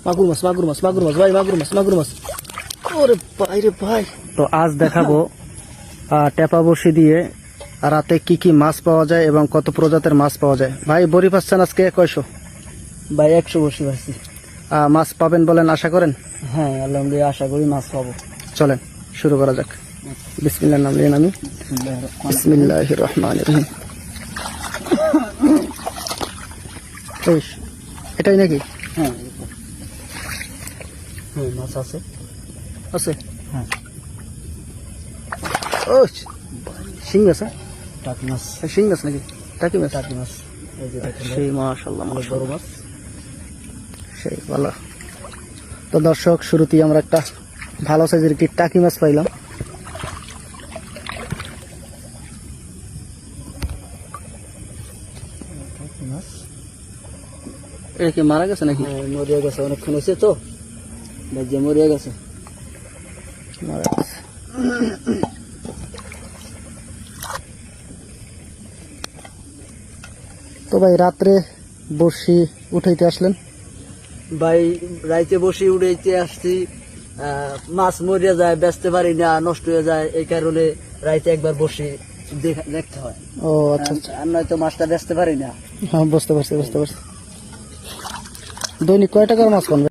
মাগুর মাছ মাগুর মাছ মাগুর মাছ ভাই মাগুর মাছ মাগুর মাছ। ওরে ভাই রে ভাই। তো আজ দেখাবো টেপা বড়শি দিয়ে রাতে কি কি মাছ পাওয়া যায় এবং কত প্রজাতির মাছ পাওয়া যায়। ভাই বড়ি পাচ্ছেন আজকে কয়শো? ভাই 100 বসে পাচ্ছি। মাছ পাবেন বলেন আশা করেন? হ্যাঁ আলহামদুলিল্লাহ আশা করি মাছ পাবো। চলেন শুরু করা যাক। বিসমিল্লাহর নাম নিয়ে আমি। বিসমিল্লাহির রহমানির রহিম। এটাই নাকি? হ্যাঁ হ্যাঁ মাছ আছে আছে। হ্যাঁ ও শিং আছে। টাকি মাছ। শিং আছে নাকি? টাকি মাছ। টাকি মাছ এই যে দেখেন সেই মাশাআল্লাহ অনেক বড় মাছ। সেই ভালো। তো দর্শক শুরুতেই আমরা একটা ভালো সাইজের কি টাকি মাছ পাইলাম। টাকি মাছ এটা কি মারা গেছে নাকি? মরিয়া গেছে, অনেকক্ষণ হয়েছে তো যে মরিয়া গেছে। মারা গেছে। তো ভাই রাত্রে বড়শি উঠাইতে আসলেন? ভাই রাইতে বসে উড়াইতে আসছি, মাছ মরিয়া যায়, বেচতে পারি না, নষ্ট হয়ে যায়, এই কারণে রাইতে একবার বসে দেখতে হয়। ও আচ্ছা আচ্ছা। আর নয়তো মাছটা বেচতে পারি না। হ্যাঁ বুঝতে পারছি বুঝতে পারছি। দৈনিক কয় টাকার মাছ পান?